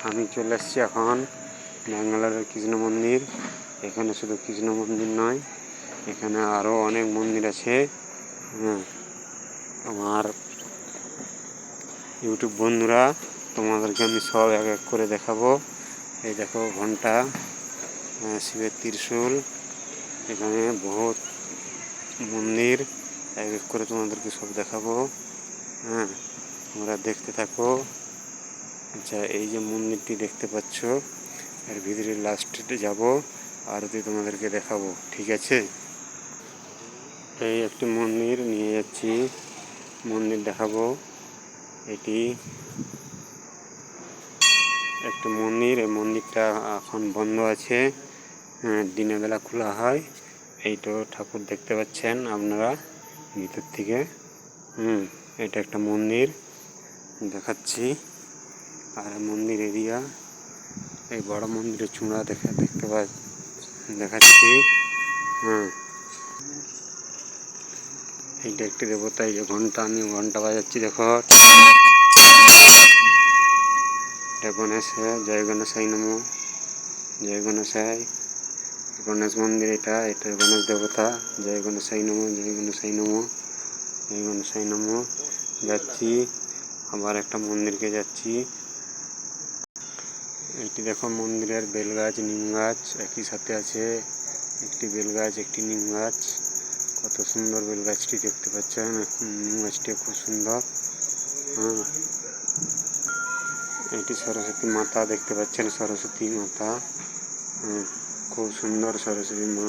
আমি চলে এসেছি এখন ব্যাঙ্গালোরের কৃষ্ণ মন্দির। এখানে শুধু কৃষ্ণ মন্দির নয়, এখানে আরও অনেক মন্দির আছে। আমার ইউটিউব বন্ধুরা, তোমাদেরকে আমি সব এক এক করে দেখাবো। এই দেখো ঘন্টা, শিবের ত্রিশূল, এখানে বহুত মন্দির এক এক করে তোমাদেরকে সব দেখাবো। তোমরা দেখতে থাকো। আচ্ছা, এই যে মন্দিরটি দেখতে পাচ্ছ, এর ভিতরে লাস্টে যাব, আরতি তোমাদেরকে দেখাবো, ঠিক আছে? এই একটি মন্দির নিয়ে যাচ্ছি, মন্দির দেখাবো। এটি একটা মন্দির, এই মন্দিরটা এখন বন্ধ আছে, দিনের বেলা খোলা হয়। এই তো ঠাকুর দেখতে পাচ্ছেন আপনারা ভিতর থেকে। এটা একটা মন্দির দেখাচ্ছি। আর মন্দির এরিয়া, এই বড় মন্দিরের চূড়া দেখাচ্ছি। এইটা একটি দেবতা, এই যে ঘন্টা, আমি ঘন্টা বাজাচ্ছি, দেখো। এটা গণেশ, জয় গণেশাই নমঃ, জয় গণেশাই। গণেশ মন্দির, এটা গণেশ দেবতা। জয় গণেশাই নমঃ, জয় গণেশাই নমঃ, জয় গণেশাই নমঃ। যাচ্ছি, আবার একটা মন্দিরকে যাচ্ছি। এইটি দেখো মন্দিরের বেলগাছ, নিম গাছ একই সাথে আছে। একটি বেলগাছ, একটি নিম গাছ। কত সুন্দর বেলগাছটি দেখতে পাচ্ছেন, নিম গাছটিও খুব সুন্দর। এটি সরস্বতী মাতা দেখতে পাচ্ছেন, সরস্বতী মাতা, খুব সুন্দর সরস্বতী মা,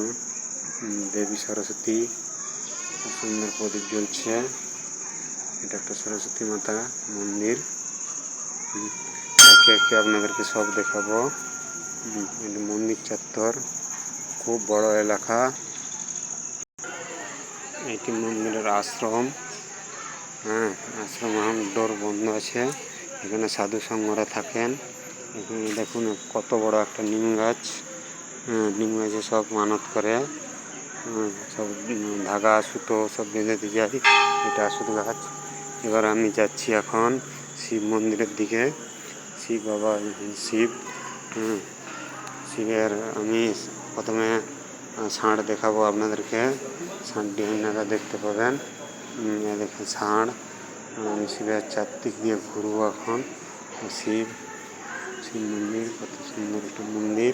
দেবী সরস্বতী, খুব সুন্দর প্রদীপ জ্বলছে। এটা একটা সরস্বতী মাতা মন্দির। একে একে আপনাদেরকে সব দেখাবো। এটা মন্দির চত্বর, খুব বড় এলাকা। এটি মন্দিরের আশ্রম। আশ্রম এখন ডোর বন্ধ আছে, এখানে সাধু সঙ্গরা থাকেন। এখানে দেখুন কত বড় একটা নিম গাছ, নিম গাছে সব মানত করে, সব ধাগা সুতো সব বেঁধে দিয়ে যায়। এটা আসল গাছ। এবার আমি যাচ্ছি এখন শিব মন্দিরের দিকে। শিব বাবা, শিবের আমি প্রথমে ষাঁড় দেখাবো আপনাদেরকে। ষাঁড়টি আপনারা দেখতে পাবেন। দেখুন ষাঁড়, শিবের চারদিক দিয়ে ঘুরবো এখন। শিব মন্দির, কত সুন্দর একটা মন্দির।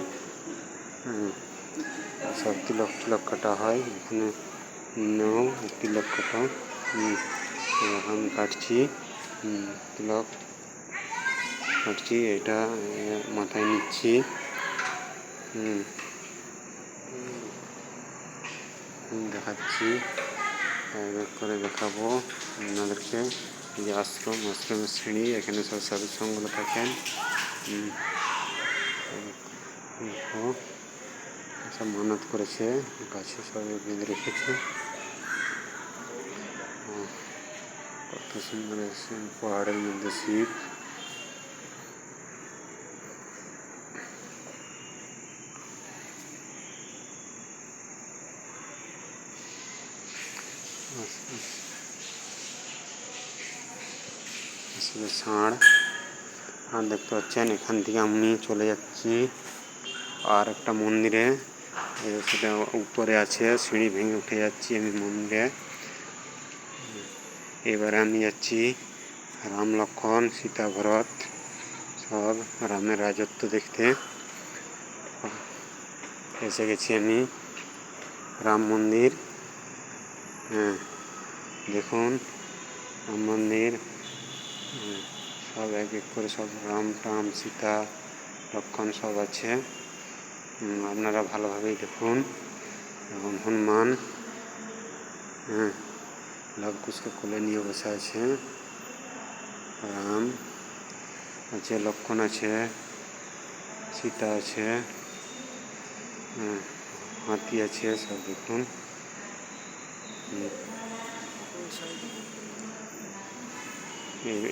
সব তিলক কাটা হয় এখানে, তিলক কাটা। এখন কাটছি, তিলক কাটছি, এটা মাথায় নিচ্ছি। দেখাচ্ছি, এক করে দেখাবো আপনাদেরকে। এই যে আশ্রমের শ্রেণী, এখানে সব সাধু সঙ্গগুলো থাকেন। সব মানত করেছে, গাছে সব বেঁধে রেখেছে। কত সুন্দর পাহাড়ের মধ্যে শিব। ষাঁড় দেখতে পাচ্ছেন। এখান থেকে আমি চলে যাচ্ছি আর একটা মন্দিরে, সেটা উপরে আছে, সিঁড়ি ভেঙে উঠে যাচ্ছি আমি মন্দিরে। এবারে আমি যাচ্ছি রাম লক্ষ্মণ সীতা ভরত, সব রামের রাজত্ব দেখতে। এসে গেছি আমি রাম মন্দির। দেখুন রাম মন্দির, সব এক এক করে সব রাম সীতা লক্ষ্মণ সব আছে। আপনারা ভালোভাবেই দেখুন। এবং হনুমান, লবকুশকে কোলে নিয়ে বসে আছে। রাম আছে, লক্ষ্মণ আছে, সীতা আছে, হাতি আছে, সব দেখুন।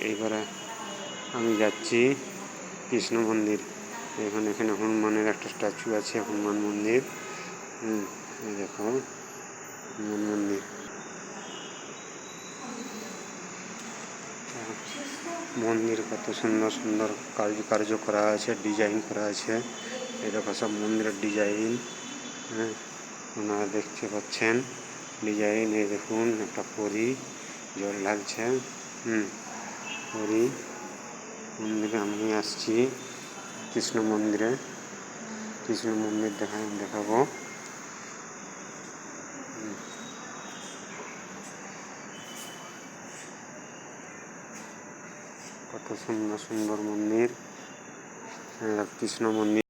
এইবারে আমি যাচ্ছি কৃষ্ণ মন্দির। এখানে হনুমানের একটা স্ট্যাচু আছে, হনুমান মন্দির। দেখো হনুমান মন্দির। মন্দির কত সুন্দর সুন্দর কার্য করা আছে, ডিজাইন করা আছে। এই দেখো সব মন্দিরের ডিজাইন, হ্যাঁ আপনারা দেখতে পাচ্ছেন ডিজাইন। এই দেখুন একটা পরী জল ঢালছে, পরী মন্দিরে আমি আসছি, কৃষ্ণ মন্দিরে। কৃষ্ণ মন্দির দেখাবো। কত সুন্দর সুন্দর মন্দির, কৃষ্ণ মন্দির।